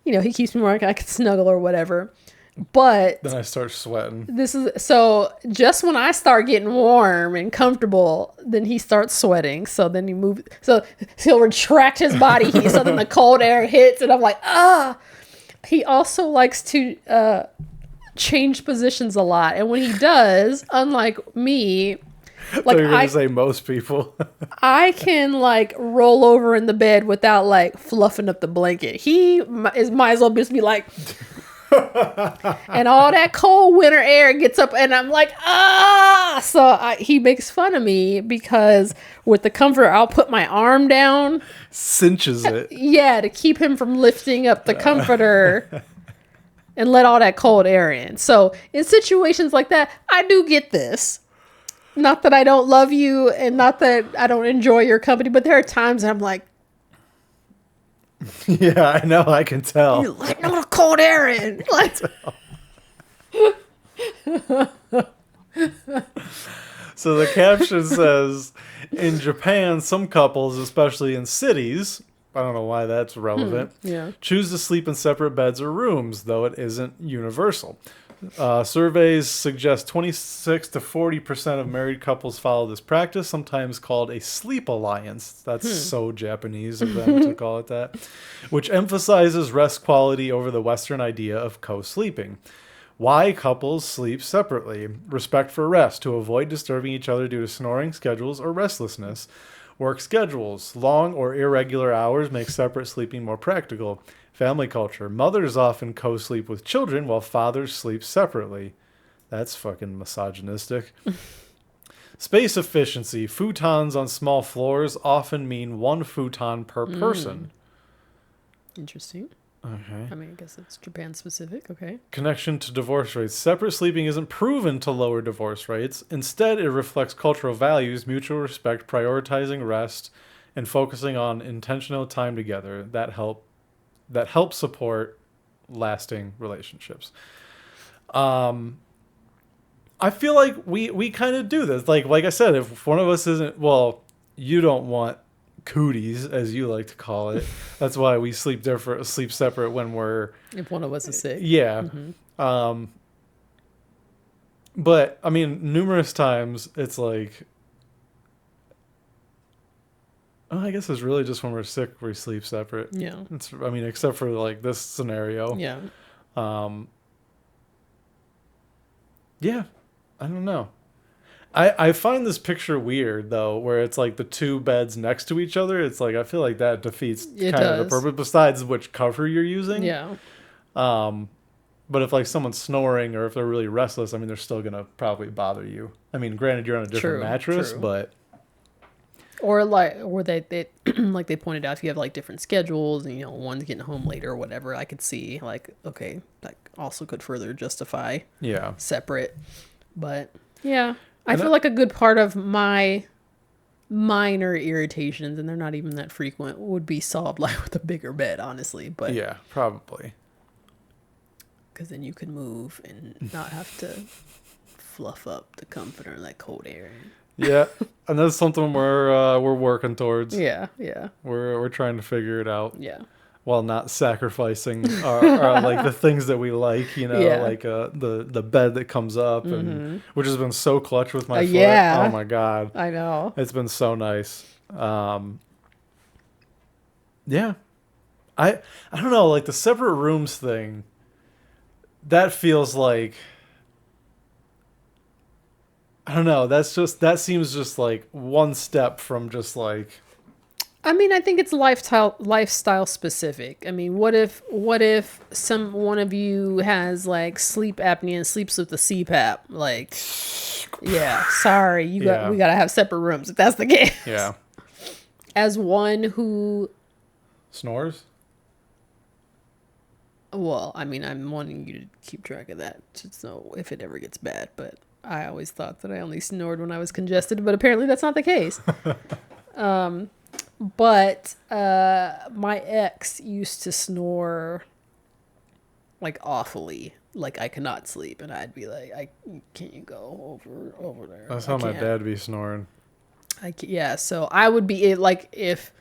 he keeps me warm. I can snuggle or whatever. But then I start sweating. So just when I start getting warm and comfortable, then he starts sweating. So then so he'll retract his body heat. So then the cold air hits, and I'm like, ah. He also likes to change positions a lot, and when he does, unlike me, like you're gonna say most people, I can like roll over in the bed without like fluffing up the blanket. He might as well just be like, and all that cold winter air gets up, and I'm like, ah. So he makes fun of me because with the comforter, I'll put my arm down, cinches it, to keep him from lifting up the comforter. And let all that cold air in. So in situations like that, I do get this. Not that I don't love you, and not that I don't enjoy your company, but there are times I'm like, yeah, I know, I can tell. You let all the cold air in. So the caption says, in Japan, some couples, especially in cities, I don't know why that's relevant, choose to sleep in separate beds or rooms, though it isn't universal. Surveys suggest 26 to 40% of married couples follow this practice, sometimes called a sleep alliance. That's so Japanese of them to call it that, which emphasizes rest quality over the Western idea of co-sleeping. Why couples sleep separately. Respect for rest, to avoid disturbing each other due to snoring schedules or restlessness. Work schedules. Long or irregular hours make separate sleeping more practical. Family culture. Mothers often co-sleep with children while fathers sleep separately. That's fucking misogynistic. Space efficiency. Futons on small floors often mean one futon per person. Interesting. Okay. I mean, I guess it's Japan specific. Okay. Connection to divorce rates. Separate sleeping isn't proven to lower divorce rates. Instead, it reflects cultural values, mutual respect, prioritizing rest, and focusing on intentional time together that help support lasting relationships. I feel like we kind of do this. Like I said, if one of us isn't, well, you don't want cooties, as you like to call it. That's why we sleep separate when if one of us is sick. Yeah. But I mean, numerous times it's like, I guess it's really just when we're sick we sleep separate. Yeah. Except for like this scenario. Yeah. Yeah. I don't know. I find this picture weird, though, where it's like the two beds next to each other. It's like, I feel like that defeats of the purpose, besides which cover you're using. Yeah. But if like someone's snoring or if they're really restless, they're still going to probably bother you. Granted, you're on a different mattress, but... Or they like they pointed out, if you have like different schedules and one's getting home later or whatever, I could see like, okay, that also could further justify separate. But yeah, I feel like a good part of my minor irritations, and they're not even that frequent, would be solved like with a bigger bed, honestly. But yeah, probably. Because then you could move and not have to fluff up the comforter in that cold air. Yeah, and that's something we're working towards. Yeah. We're trying to figure it out. Yeah. While not sacrificing our like the things that we like, like the bed that comes up, and which has been so clutch with my foot. Yeah. Oh my god, I know. it's been so nice. Yeah, I don't know, like the separate rooms thing. That feels like, I don't know. That seems just like one step from just like. I mean, I think it's lifestyle specific. I mean, what if one of you has like sleep apnea and sleeps with the CPAP? Like, yeah, sorry, we gotta have separate rooms if that's the case. Yeah. As one who snores. Well, I mean, I'm wanting you to keep track of that to know if it ever gets bad. But I always thought that I only snored when I was congested, but apparently that's not the case. But my ex used to snore like awfully, like I could not sleep, and I'd be like, "Can't you go over there?" That's how my dad be snoring. Yeah, so I would be like if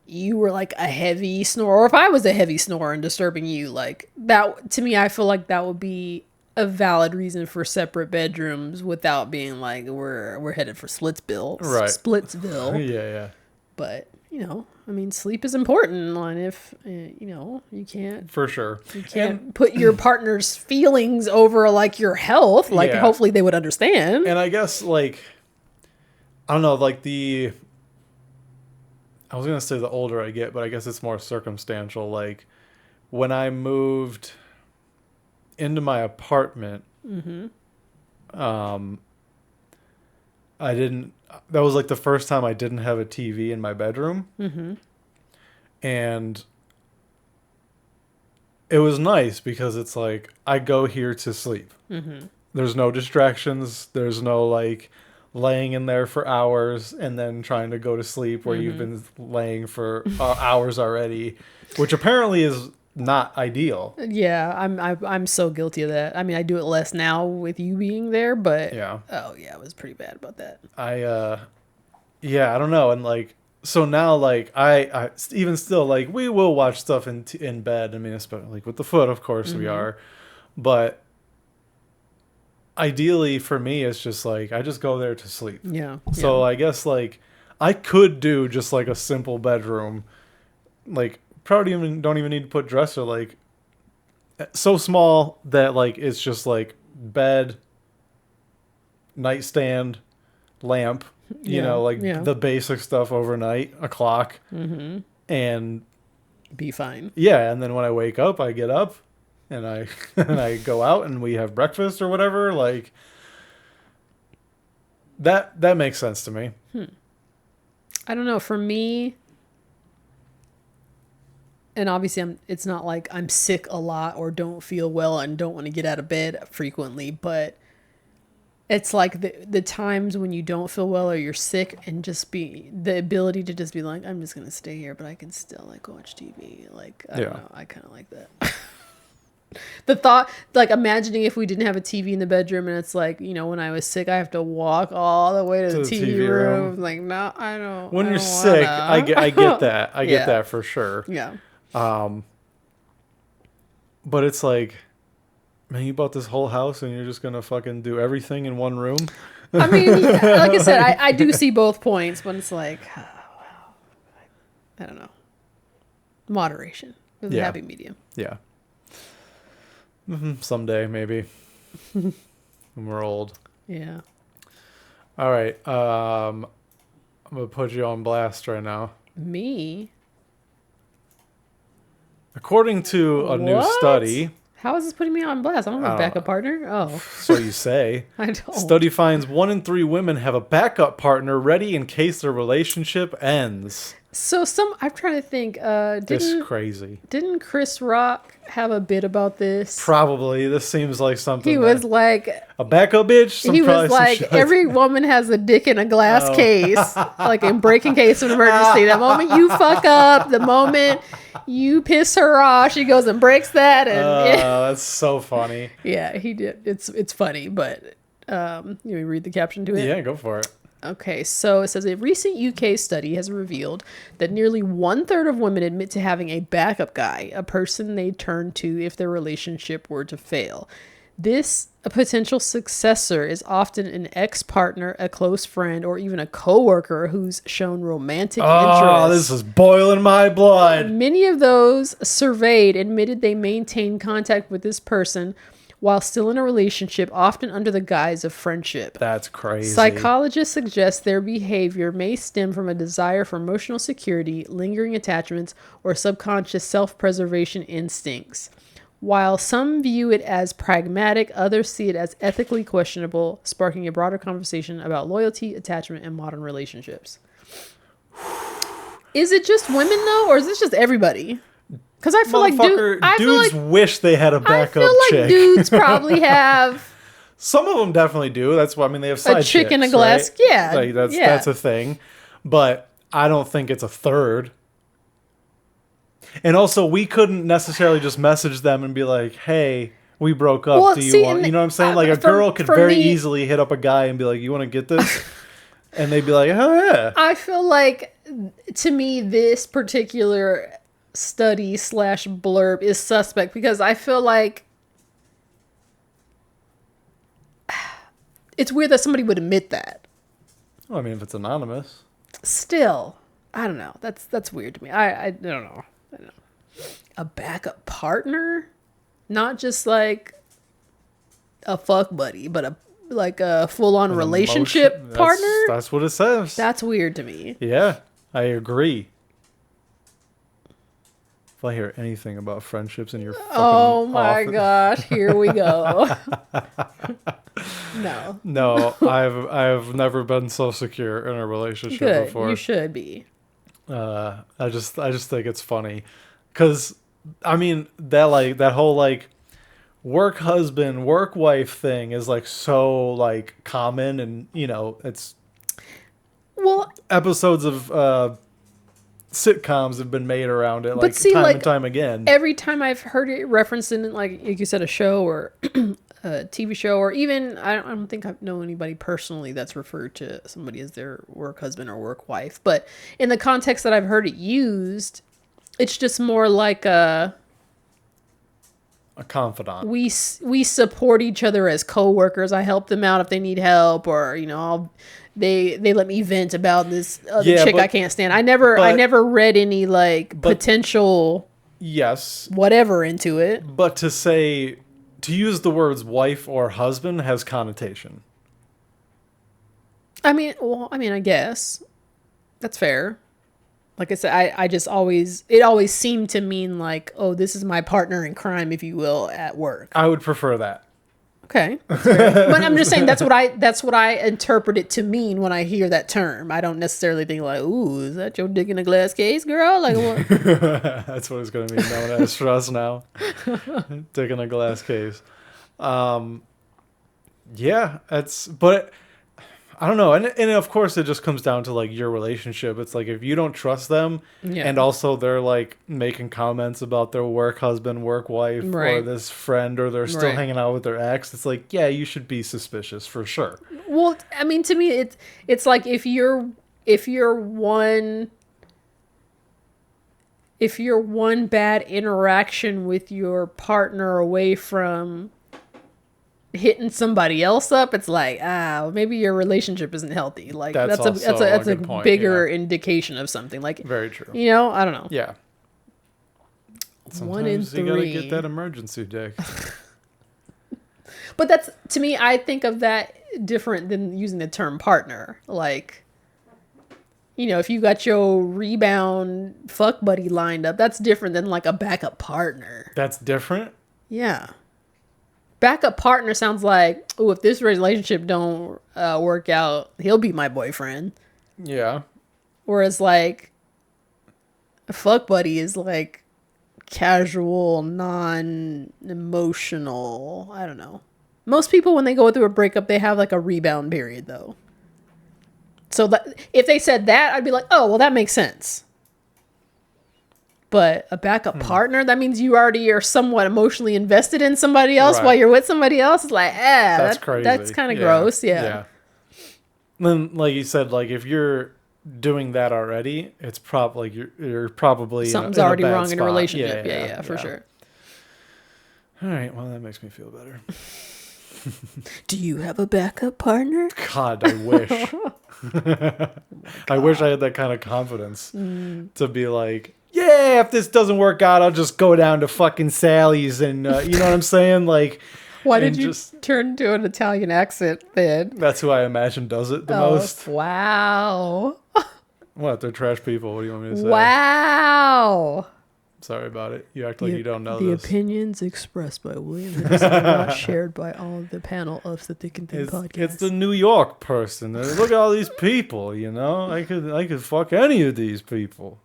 you were like a heavy snorer, or if I was a heavy snorer and disturbing you, like that, to me, I feel like that would be a valid reason for separate bedrooms without being like we're headed for Splitsville. Right. Splitsville. Yeah. But, I mean, sleep is important, and if, you can't. For sure. You can't put your partner's feelings over, like, your health. Like, hopefully they would understand. And I guess, like, I don't know, like I was going to say the older I get, but I guess it's more circumstantial. Like, when I moved into my apartment, that was like the first time I didn't have a TV in my bedroom. And it was nice because it's like, I go here to sleep. There's no distractions. There's no like laying in there for hours and then trying to go to sleep where you've been laying for hours already, which apparently is not ideal. Yeah, I'm so guilty of that. I mean, I do it less now with you being there, but oh yeah, I was pretty bad about that. I don't know, and like so now, like I even still like we will watch stuff in bed. I mean, especially like with the foot, of course we are, but ideally for me, it's just like I just go there to sleep. Yeah. So I guess like I could do just like a simple bedroom, like. Probably don't even need to put dresser, like so small that like it's just like bed, nightstand, lamp, the basic stuff overnight, a clock, and be fine. Yeah, and then when I wake up, I get up and I go out and we have breakfast or whatever. Like that makes sense to me. I don't know. For me. And obviously, it's not like I'm sick a lot or don't feel well and don't want to get out of bed frequently, but it's like the times when you don't feel well or you're sick and just be the ability to just be like, I'm just going to stay here, but I can still like watch TV. Like, I don't know. I kind of like that. The thought, like imagining if we didn't have a TV in the bedroom and it's like, when I was sick, I have to walk all the way to the TV room. Like, no, I don't. When you're sick, I get that. I get that for sure. Yeah. But it's like, man, you bought this whole house and you're just gonna fucking do everything in one room. I mean, like I said, I do see both points, but it's like, I don't know, moderation is a happy medium. Yeah. Someday maybe when we're old. Yeah. All right. I'm gonna put you on blast right now. Me. According to a new study, How is this putting me on blast? I don't have a backup partner. Oh, So you say. I don't. Study finds 1 in 3 women have a backup partner ready in case their relationship ends. So I'm trying to think. This is crazy. Didn't Chris Rock have a bit about this? Probably. This seems like something. He was like a backup bitch. He was like, every woman has a dick in a glass case, like in breaking case of emergency. The moment you fuck up, the moment you piss her off, she goes and breaks that. And that's so funny. Yeah, he did. It's funny, but you read the caption to it. Yeah, go for it. Okay, so it says a recent UK study has revealed that nearly 1/3 of women admit to having a backup guy, a person they turn to if their relationship were to fail. A potential successor is often an ex-partner, a close friend, or even a coworker who's shown romantic interest. Oh, this is boiling my blood. Many of those surveyed admitted they maintained contact with this person while still in a relationship, often under the guise of friendship. That's crazy. Psychologists suggest their behavior may stem from a desire for emotional security, lingering attachments, or subconscious self-preservation instincts. While some view it as pragmatic, others see it as ethically questionable, sparking a broader conversation about loyalty, attachment, and modern relationships. Is it just women, though, or is this just everybody? Because I feel like dudes wish they had a backup chick. I feel like dudes probably have. Some of them definitely do. That's why I mean they have side a chick chicks, in a glass. Right? Yeah, like that's a thing. But I don't think it's a third. And also, we couldn't necessarily just message them and be like, "Hey, we broke up. Do you want?" You know what I'm saying? Like a girl could very easily hit up a guy and be like, "You want to get this?" And they'd be like, "Oh yeah." I feel like, to me, this particular study / blurb is suspect because I feel like it's weird that somebody would admit that. Well, I mean, if it's anonymous. Still, I don't know. That's weird to me. I don't know. A backup partner, not just like a fuck buddy, but a full-on relationship partner. That's what it says. That's weird to me. Yeah, I agree. If I hear anything about friendships in your fucking office. Gosh, here we go. No, I've never been so secure in a relationship before. You should be. I just think it's funny, because I mean that whole like work husband, work wife thing is like so like common, and you know it's episodes of sitcoms have been made around it, like time and time again. Every time I've heard it referenced in like you said, a show or a TV show, or even I don't think I know anybody personally that's referred to somebody as their work husband or work wife, but in the context that I've heard it used, it's just more like a confidant. We support each other as coworkers. I help them out if they need help, or you know, they let me vent about this other chick I can't stand. I never read any like potential whatever into it. But to use the words wife or husband has connotation. I mean, I guess that's fair. Like I said, it always seemed to mean like, oh, this is my partner in crime, if you will, at work. I would prefer that. Okay. But I'm just saying that's what I interpret it to mean when I hear that term. I don't necessarily think like, ooh, is that your dick in a glass case, girl? Like what? That's what it's going to be known as for us now. Dick in a glass case. Yeah, but I don't know. And of course it just comes down to like your relationship. It's like if you don't trust them and also they're like making comments about their work husband, work wife, or this friend, or they're still hanging out with their ex, it's like, yeah, you should be suspicious for sure. Well, I mean, to me it's like if you're one bad interaction with your partner away from hitting somebody else up, it's like, maybe your relationship isn't healthy. Like that's a bigger indication of something. Like, very true. You know, I don't know. Yeah. Sometimes 1 in 3. You gotta get that emergency dick. But that's, to me, I think of that different than using the term partner. Like, you know, if you got your rebound fuck buddy lined up, that's different than like a backup partner. That's different? Yeah. Backup partner sounds like, oh, if this relationship don't work out, he'll be my boyfriend. Yeah. Whereas like a fuck buddy is like casual, non-emotional. I don't know. Most people when they go through a breakup, they have like a rebound period though. So that, if they said that, I'd be like, oh, well, that makes sense. But a backup partner, that means you already are somewhat emotionally invested in somebody else while you're with somebody else. It's like, that's crazy. That's kind of gross. Yeah. Then, like you said, like if you're doing that already, it's probably you're probably something's in already a bad wrong spot. in a relationship. Yeah, for sure. All right, well, that makes me feel better. Do you have a backup partner? God, I wish. I wish I had that kind of confidence to be like, yeah, if this doesn't work out, I'll just go down to fucking Sally's and you know what I'm saying? Like, why did you turn to an Italian accent then? That's who I imagine does it the most. Wow. What? They're trash people. What do you want me to say? Wow. Sorry about it. You act like you don't know the this. The opinions expressed by William Harris are not shared by all of the panel of the Thick and Thin podcast. It's the New York person. Look at all these people, you know? I could fuck any of these people.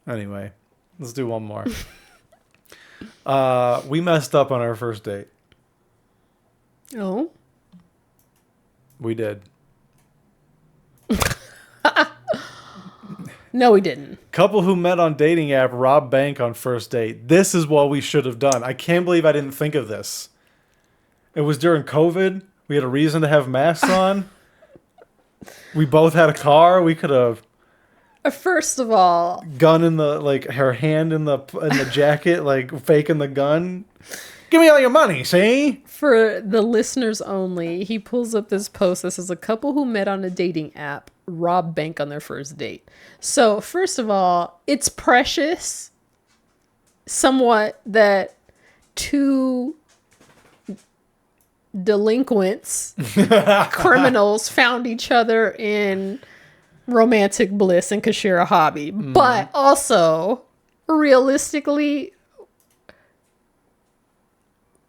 Anyway, let's do one more. We messed up on our first date. Oh? We did. No, we didn't. Couple who met on dating app rob bank on first date. This is what we should have done. I can't believe I didn't think of this. It was during COVID. We had a reason to have masks on. We both had a car. We could have... First of all... Gun in the... Like, her hand in the jacket, like, faking the gun. Give me all your money, see? For the listeners only, he pulls up this post that says a couple who met on a dating app rob bank on their first date. So, first of all, it's precious somewhat that two delinquents, criminals found each other in romantic bliss and could share a hobby. But also, realistically...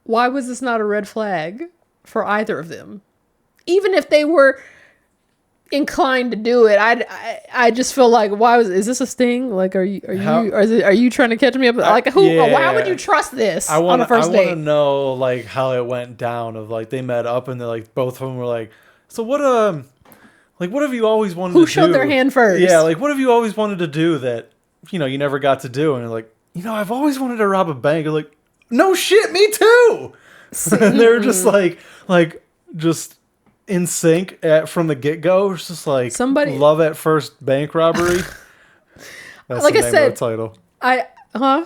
Why was this not a red flag for either of them? Even if they were inclined to do it, I just feel like is this a sting? Like are you trying to catch me up? Like who? Yeah. Why would you trust this on a first date? I want to know like how it went down. Of like they met up and they're like both of them were like, so what? Like what have you always wanted to do? Who showed their hand first? Yeah, like what have you always wanted to do that you never got to do? And they're like, I've always wanted to rob a bank. You're like. No shit, me too. And they were just like just in sync from the get go. It's just like love at first bank robbery. That's like the I name said, of the title.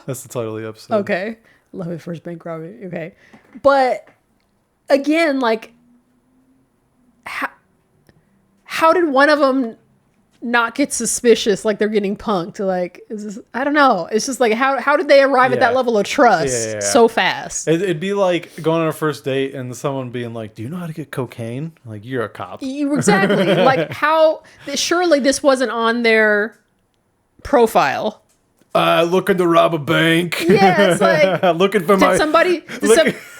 That's the title of the episode. Okay, love at first bank robbery. Okay, but again, like how did one of them not get suspicious like they're getting punked? Like is this, I don't know, it's just like how did they arrive at that level of trust so fast? It'd be like going on a first date and someone being like, do you know how to get cocaine? Like you're a cop. Exactly. Like how surely this wasn't on their profile. Looking to rob a bank. Yeah, it's like looking for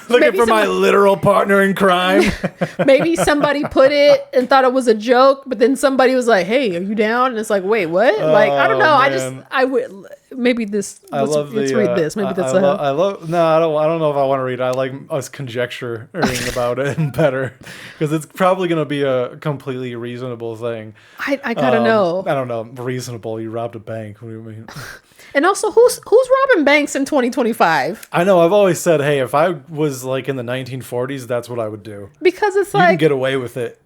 looking for my literal partner in crime. Maybe somebody put it and thought it was a joke, but then somebody was like, "Hey, are you down?" And it's like, "Wait, what?" Like I don't know. Man. I would maybe this. Let's read this. Maybe that's No, I don't know if I want to read it. I like us conjecturing about it better because it's probably going to be a completely reasonable thing. I gotta know. I don't know. Reasonable. You robbed a bank. What do you mean? And also, who's robbing banks in 2025? I know. I've always said, hey, if I was like in the 1940s, that's what I would do. Because it's you can get away with it.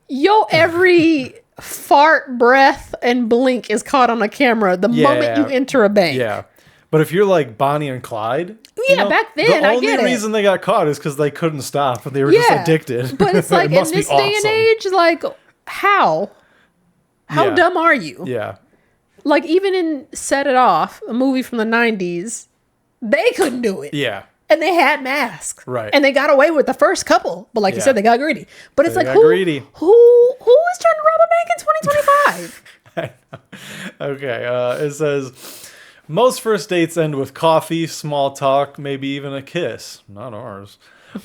Every fart, breath, and blink is caught on a camera the moment you enter a bank. Yeah. But if you're like Bonnie and Clyde... back then, I get it. The only reason they got caught is because they couldn't stop. They were just addicted. But it's like, in this day and age, like, how? How dumb are you? Yeah. Like, even in Set It Off, a movie from the 90s, they couldn't do it. Yeah. And they had masks. Right. And they got away with the first couple. But like you said, they got greedy. But it's like, who is trying to rob a bank in 2025? I know. Okay. It says, Most first dates end with coffee, small talk, maybe even a kiss. Not ours.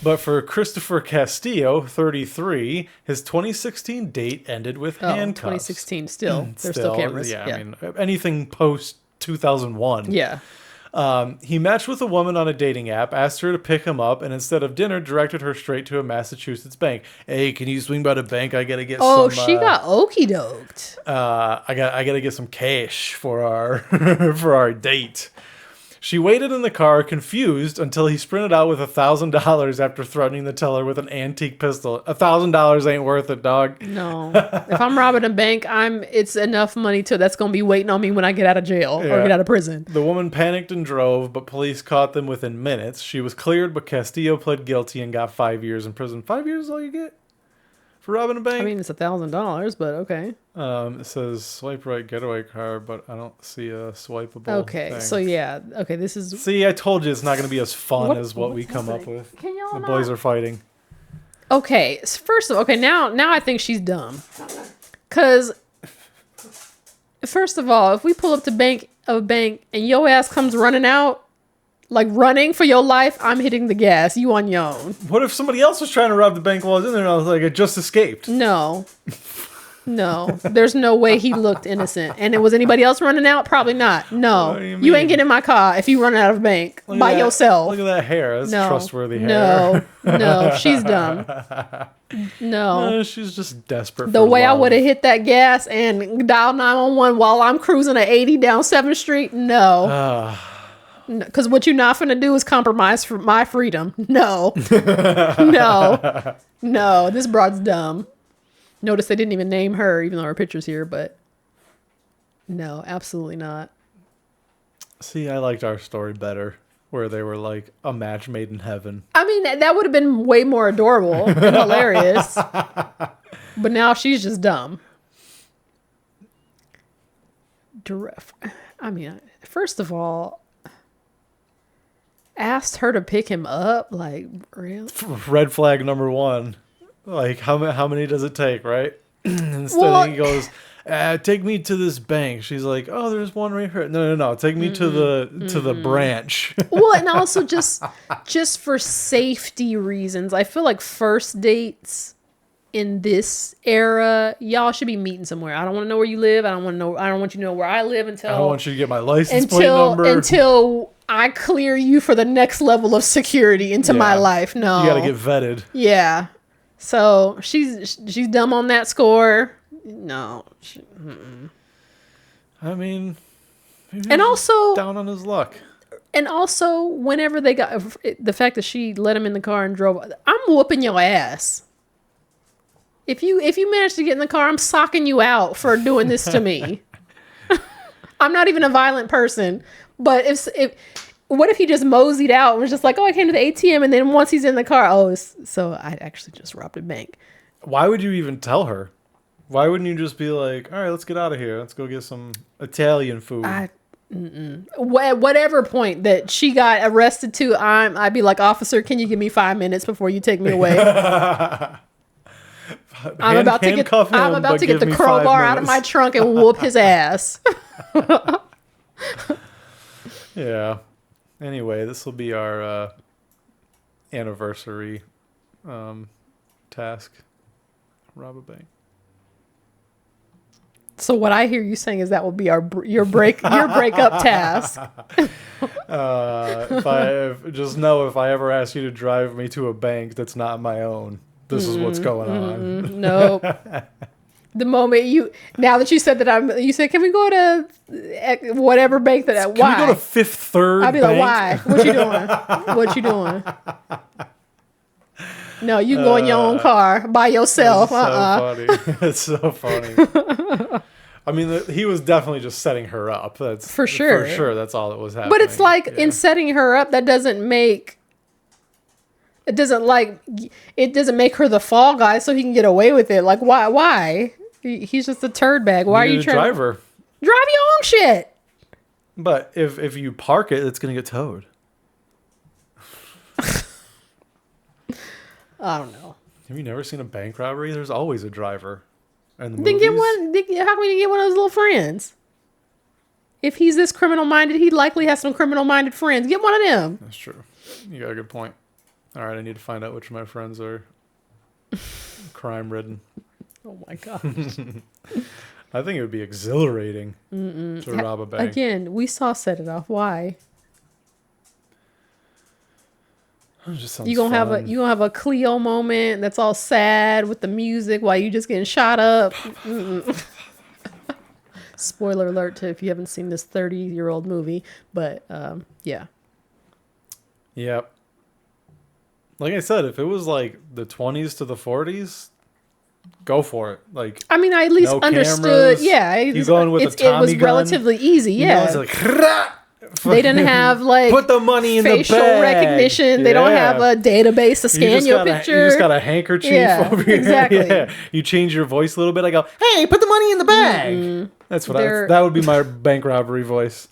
But for Christopher Castillo, 33, his 2016 date ended with handcuffs. 2016 still. There's still cameras. Yeah, I mean, anything post 2001. Yeah. He matched with a woman on a dating app, asked her to pick him up, and instead of dinner, directed her straight to a Massachusetts bank. Hey, can you swing by the bank? I gotta get some. She got okey doked. I gotta get some cash for our for our date. She waited in the car, confused, until he sprinted out with $1,000 after threatening the teller with an antique pistol. $1,000 ain't worth it, dog. No. If I'm robbing a bank, it's enough money that's gonna be waiting on me when I get out of jail or get out of prison. The woman panicked and drove, but police caught them within minutes. She was cleared, but Castillo pled guilty and got 5 years in prison. 5 years is all you get for robbing a bank? I mean, it's $1,000, but okay. It says swipe right getaway car, but I don't see a swipeable thing. So yeah. Okay, this is... See, I told you it's not going to be as fun as what we come up with. Can y'all The boys are fighting. Okay, now I think she's dumb. Because, first of all, if we pull up to a bank and your ass comes running out, like running for your life, I'm hitting the gas. You on your own. What if somebody else was trying to rob the bank while I was in there and I was like, I just escaped? No. There's no way he looked innocent. And was anybody else running out? Probably not. No. You ain't getting in my car if you run out of a bank by yourself. Look at that hair. That's trustworthy hair. No, she's dumb. No. She's just desperate for the way love. I would have hit that gas and dialed 911 while I'm cruising at 80 down 7th Street, no. Because what you're not finna do is compromise for my freedom. No. No. This broad's dumb. Notice they didn't even name her, even though her picture's here, but no, absolutely not. See, I liked our story better, where they were like a match made in heaven. I mean, that would have been way more adorable and hilarious. But now she's just dumb. I mean, first of all, asked her to pick him up, like, really? Red flag number one. Like, how many does it take, right? Instead, he goes, take me to this bank. She's like, oh, there's one right here. No. Take me to the branch. Well, and also just for safety reasons, I feel like first dates in this era, y'all should be meeting somewhere. I don't want to know where you live. I don't want you to know where I live until... I don't want you to get my license plate number. Until I clear you for the next level of security into my life. No. You got to get vetted. Yeah. So she's dumb on that score. No. I mean, and also down on his luck. And also, whenever they got the fact that she let him in the car and drove, I'm whooping your ass. If you manage to get in the car, I'm socking you out for doing this to me. I'm not even a violent person, but what if he just moseyed out and was just like, oh, I came to the ATM, and then once he's in the car, so I actually just robbed a bank. Why would you even tell her? Why wouldn't you just be like, all right, let's get out of here. Let's go get some Italian food. At whatever point that she got arrested to, I'd be like, officer, can you give me 5 minutes before you take me away? I'm about to get the crowbar out of my trunk and whoop his ass. Yeah. Anyway, this will be our anniversary task. Rob a bank. So what I hear you saying is that will be your breakup task. If I ever ask you to drive me to a bank that's not my own, this is what's going on. Nope. The moment now that you said that you said, can we go to whatever bank why? Can we go to Fifth Third? I'd be like, why? What you doing? What you doing? No, you can go in your own car by yourself. It's so funny. I mean, he was definitely just setting her up. That's for sure. For sure, that's all that was happening. But it's like in setting her up, that doesn't make her the fall guy so he can get away with it. Like, why? He's just a turd bag. Why are you trying to drive her? Drive your own shit. But if you park it, it's gonna get towed. I don't know. Have you never seen a bank robbery? There's always a driver. Then get one. How can you get one of those little friends? if he's this criminal-minded, he likely has some criminal-minded friends. Get one of them. That's true. You got a good point. All right, I need to find out which of my friends are crime-ridden. Oh my gosh. I think it would be exhilarating to rob a bank. Again, we saw Set It Off. Why? It just sounds You gonna have a Cleo moment that's all sad with the music while you just getting shot up. Spoiler alert to if you haven't seen this 30-year-old movie, but yeah. Yep. Like I said, if it was like the 20s to the 40s, go for it. Like, I mean, I at least no understood. cameras. Yeah, You going with a it Tommy was gun. relatively easy. You know, Yeah, it's like, they didn't have like put the money in facial the bag. recognition. They don't have a database to scan your picture. You just got a handkerchief over here. Exactly. Yeah. You change your voice a little bit. I go, hey, put the money in the bag. Mm-hmm. That's what that would be my bank robbery voice.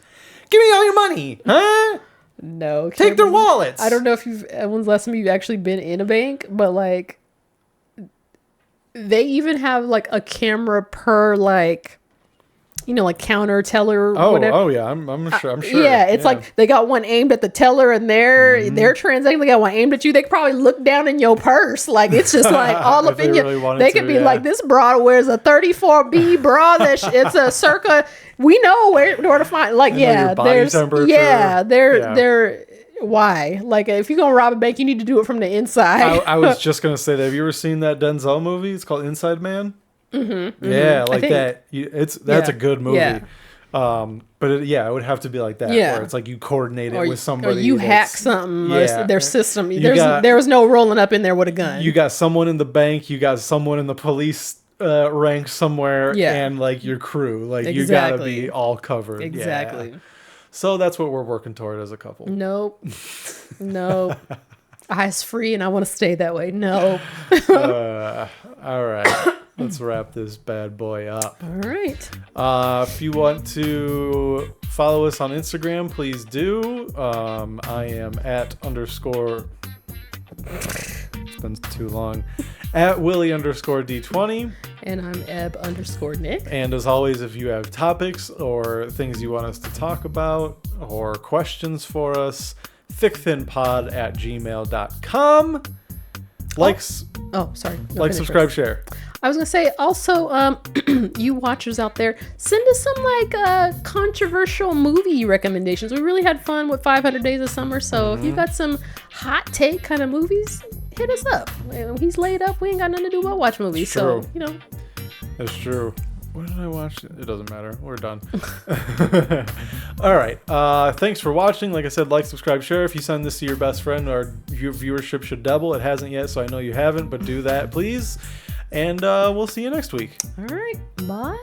Give me all your money, huh? No, take their wallets. I don't know if when's the last time you've actually been in a bank, but like they even have like a camera per like, you know, like counter teller. Whatever. Oh yeah, I'm sure. Yeah, it's like they got one aimed at the teller and they're transacting. They got one aimed at you. They could probably look down in your purse. Like it's just like all up in you. Really they could be like, this bra wears a 34B bra. It's a circa. We know where to find. Like they're why? Like if you're gonna rob a bank, you need to do it from the inside. I was just gonna say that. Have you ever seen that Denzel movie? It's called Inside Man. Mm-hmm, yeah, like that. That's a good movie. Yeah. But it would have to be like that. Yeah. Where it's like you coordinate it with somebody. Or you hack something. Yeah. Or their system. There was no rolling up in there with a gun. You got someone in the bank. You got someone in the police rank somewhere. Yeah. And like your crew. Like you gotta be all covered. Exactly. Yeah. So that's what we're working toward as a couple. Nope. Eyes free, and I want to stay that way. No. All right. Let's wrap this bad boy up. All right. If you want to follow us on Instagram, please do. I am @_ it's been too long. @Willie_D20. And I'm Eb_Nick. And as always, if you have topics or things you want us to talk about or questions for us, thickthinpod@gmail.com. Subscribe, share. I was gonna say also, you watchers out there, send us some like controversial movie recommendations. We really had fun with 500 Days of Summer, so if you got some hot take kind of movies, hit us up. He's laid up. We ain't got nothing to do but watch movies, so you know. That's true. What did I watch? It doesn't matter. We're done. All right. Thanks for watching. Like I said, subscribe, share. If you send this to your best friend, our viewership should double. It hasn't yet, so I know you haven't, but do that, please. And we'll see you next week. All right. Bye.